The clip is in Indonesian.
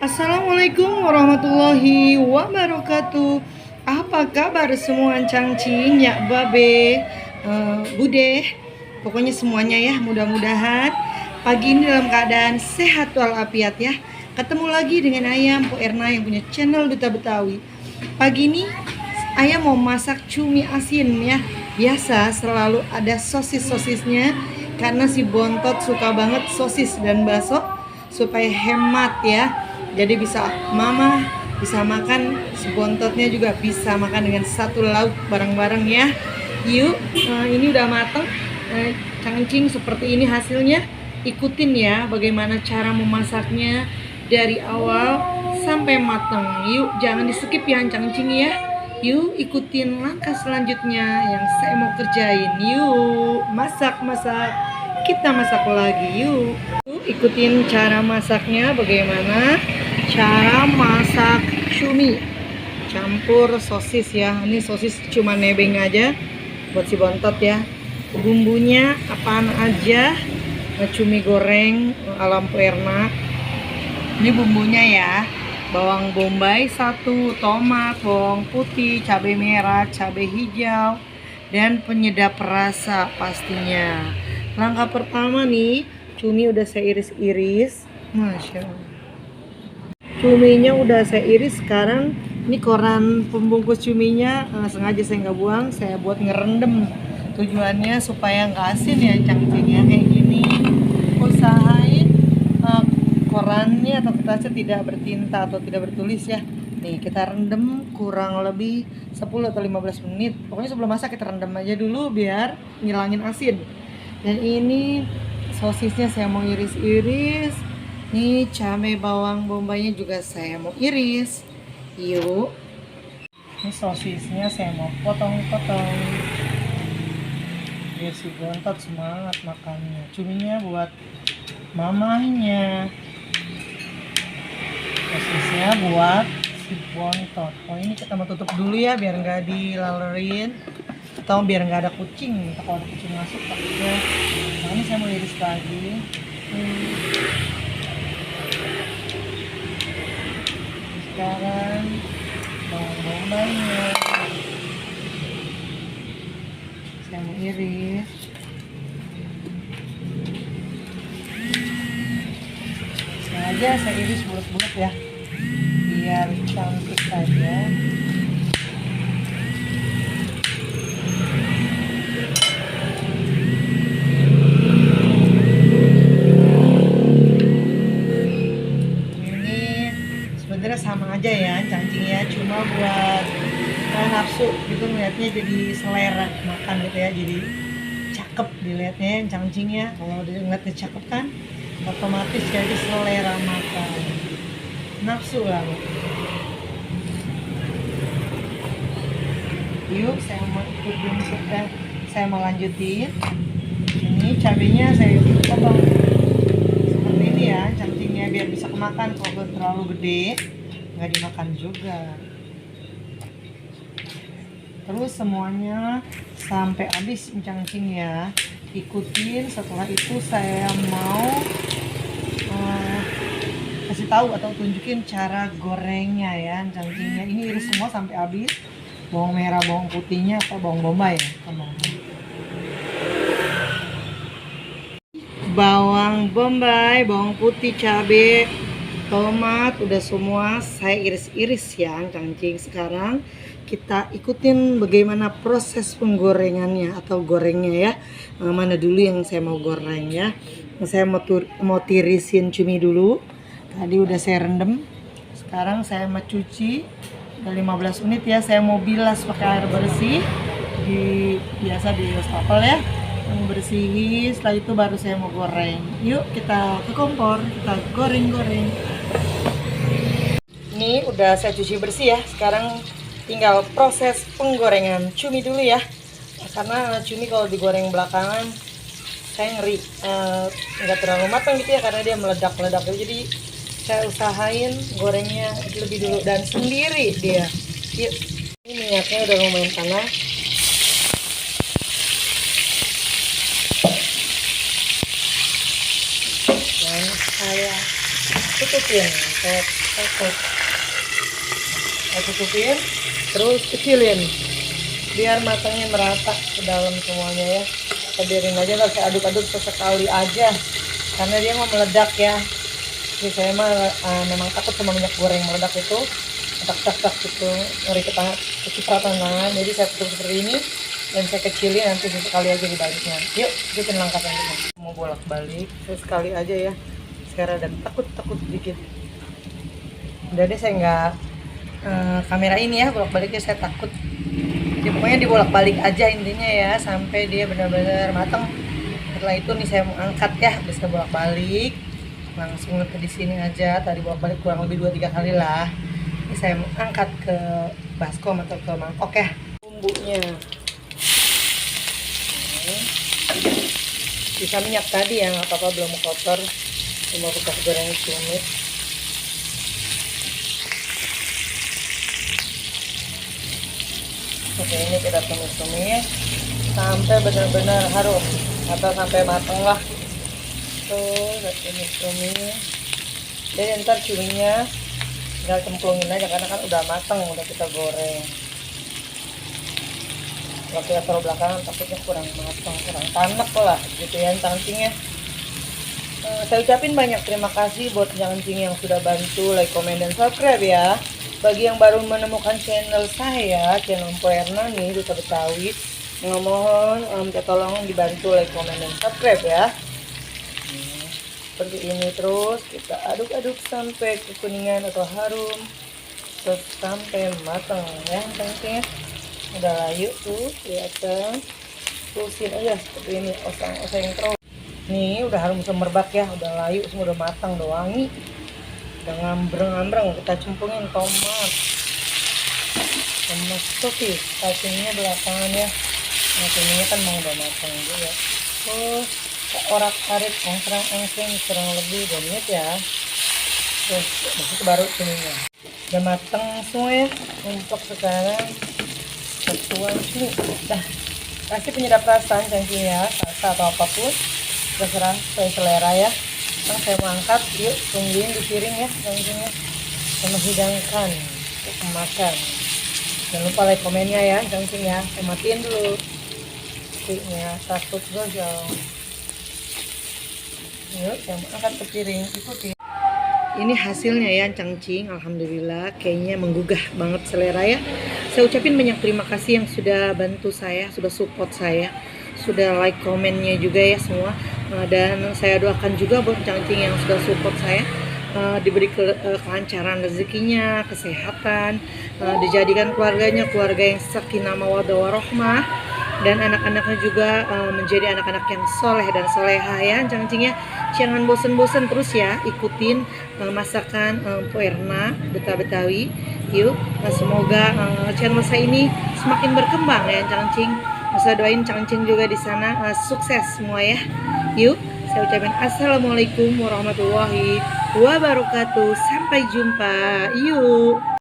Assalamualaikum warahmatullahi wabarakatuh. Apa kabar semua cangcing, ya babe, bude, pokoknya semuanya ya. Mudah-mudahan pagi ini dalam keadaan sehat walafiat ya. Ketemu lagi dengan ayam Po Erna yang punya channel Duta Betawi. Pagi ini ayam mau masak cumi asin ya. Biasa selalu ada sosis-sosisnya karena si Bontot suka banget sosis dan bakso supaya hemat ya. Jadi mama bisa makan, si Bontotnya juga bisa makan dengan satu lauk bareng-bareng ya. Yuk, ini udah mateng, cangcing seperti ini hasilnya. Ikutin ya bagaimana cara memasaknya dari awal sampai matang. Yuk, jangan di skip ya cangcing ya. Yuk ikutin langkah selanjutnya yang saya mau kerjain. Yuk masak, kita masak lagi. Yuk ikutin cara masaknya, bagaimana cara masak cumi campur sosis ya. Ini sosis cuma nebeng aja buat si Bontot ya. Bumbunya apaan aja, cumi goreng ala Po Erna. Ini bumbunya ya: bawang bombay 1, tomat, bawang putih, cabai merah, cabai hijau, dan penyedap rasa pastinya. Langkah pertama nih, cumi udah saya iris-iris. Masya Allah, cuminya udah saya iris. Sekarang ini koran pembungkus cuminya sengaja saya nggak buang, saya buat ngerendam. Tujuannya supaya nggak asin ya cangcingnya. Kayak gini, usahain korannya atau kertasnya tidak bertinta atau tidak bertulis ya. Nih kita rendam kurang lebih 10 atau 15 menit. Pokoknya sebelum masak kita rendam aja dulu biar ngilangin asin. Dan ini sosisnya saya mau iris-iris. Nih cabai bawang bombaynya juga saya mau iris. Yuk, ini sosisnya saya mau potong-potong biar si Bontot semangat makannya. Cuminya buat mamahnya, sosisnya buat si Bontot. Oh, ini kita mau tutup dulu ya biar nggak dilalerin atau biar nggak ada kucing. Kalau ada kucing masuk takutnya. Nah, ini saya mau iris lagi. Sekarang bawang bombaynya saya mau iris. Sengaja saya iris bulat-bulat ya biar cantik aja. Sebenarnya sama aja ya cangcingnya, cuma buat nafsu gitu ngeliatnya, jadi selera makan gitu ya, jadi cakep dilihatnya cangcingnya. Kalau ngeliatnya cakep kan otomatis jadi selera makan, nafsu lah. Yuk saya mau ikut bentuknya, saya mau lanjutin. Ini cabenya saya potong seperti ini ya cangcingnya biar bisa kemakan. Kalau terlalu gede nggak dimakan juga. Terus semuanya sampai habis cangcing ya, ikutin. Setelah itu saya mau kasih tahu atau tunjukin cara gorengnya ya cangcingnya. Ini iris semua sampai habis, bawang merah, bawang putihnya atau bawang bombay ya, bawang bombay, bawang putih, cabai, tomat udah semua saya iris-iris ya cangcing. Sekarang kita ikutin bagaimana proses penggorengannya atau gorengnya ya. Mana dulu yang saya mau goreng ya. Saya mau tirisin cumi dulu. Tadi udah saya rendam. Sekarang saya mau cuci udah 15 menit ya. Saya mau bilas pakai air bersih biasa di wastafel ya. Bersihin, setelah itu baru saya mau goreng. Yuk kita ke kompor, kita goreng-goreng. Ini udah saya cuci bersih ya. Sekarang tinggal proses penggorengan cumi dulu ya. Karena cumi kalau digoreng belakangan saya ngeri nggak terlalu matang gitu ya, karena dia meledak-meledak. Jadi saya usahain gorengnya lebih dulu dan sendiri dia. Yuk, ini minyaknya udah lumayan panas. Dan saya tutupin, saya tutupin, terus kecilin biar matangnya merata ke dalam semuanya ya. Kita biarin aja lah, saya aduk-aduk sesekali aja karena dia mau meledak ya. Jadi saya mah memang takut sama minyak goreng meledak itu, tak gitu, ngeri kecipratan tangan. Jadi saya tutup seperti ini dan saya kecilin, nanti sesekali aja dibaliknya. Yuk ikutin langkah selanjutnya. Mau bolak-balik sesekali aja ya, sekarang dan takut dikit. Udah deh, saya nggak kamera ini ya, bolak-baliknya saya takut. Jadi pokoknya dibolak-balik aja intinya ya, sampai dia benar-benar matang. Setelah itu nih saya mau angkat ya, bisa bolak-balik langsung di sini aja. Tadi bolak-balik kurang lebih 2-3 kali lah. Ini saya mau angkat ke baskom atau ke mangkok ya. Bumbunya sisa minyak tadi ya, nggak apa-apa, belum kotor, cuma bekas goreng cumi. Oke, ini kita tumis-tumis sampai benar-benar harum atau sampai matang lah. Tuh, kita tumis-tumis. Jadi ntar cuminya tinggal cemplungin aja karena kan udah matang, udah kita goreng. Kalau kita taruh belakangan takutnya kurang matang, kurang tanek lah gitu ya cangcingnya. Saya ucapin banyak terima kasih buat cangcing yang sudah bantu like, komen, dan subscribe ya. Bagi yang baru menemukan channel saya, channel Mpo Erna nih, Duta Betawi, mohon minta tolong dibantu like, komen, dan subscribe ya. Seperti ini terus kita aduk-aduk sampai kekuningan atau harum, terus sampai matang ya cangcingnya. Udah layu tuh kelihatan, terusin aja seperti ini, oseng-oseng terus. Nih udah harum semerbak ya, udah layu semua, udah matang, udah wangi, udah ngambreng-ngambreng. Kita cemplungin tomat sosis, kacangnya belakangan ya. Nah ini kan mau udah matang juga. Terus orak-arik angkrang-angkring kurang lebih 2 menit ya. Terus itu baru ceminya udah matang semua ya. Untuk sekarang tuang sini, dah kasih penyedap rasa cangcingnya, salsa atau apapun terserah sesuai selera ya. Sekarang saya mau angkat, yuk tungguin di piring ya cangcingnya, sama hidangkan untuk makan. Jangan lupa like, komennya ya cangcingnya. Saya matiin dulu stiknya, takut gosong. Yuk saya mau angkat ke piring, ikuti. Ini hasilnya ya cangcing, alhamdulillah kayaknya menggugah banget selera ya. Saya ucapin banyak terima kasih yang sudah bantu saya, sudah support saya, sudah like, komennya juga ya semua. Dan saya doakan juga buat cangcing yang sudah support saya, diberi kelancaran rezekinya, kesehatan, dijadikan keluarganya keluarga yang sakinah mawaddah warahmah, dan anak-anaknya juga menjadi anak-anak yang soleh dan soleha ya cangcingnya. Jangan bosen-bosen terus ya, ikutin masakan Mpo Erna Duta Betawi. Yuk, semoga channel saya ini semakin berkembang ya cangcing. Saya doain cangcing juga di sana sukses semua ya. Yuk, saya ucapin assalamualaikum warahmatullahi wabarakatuh. Sampai jumpa. Yuk.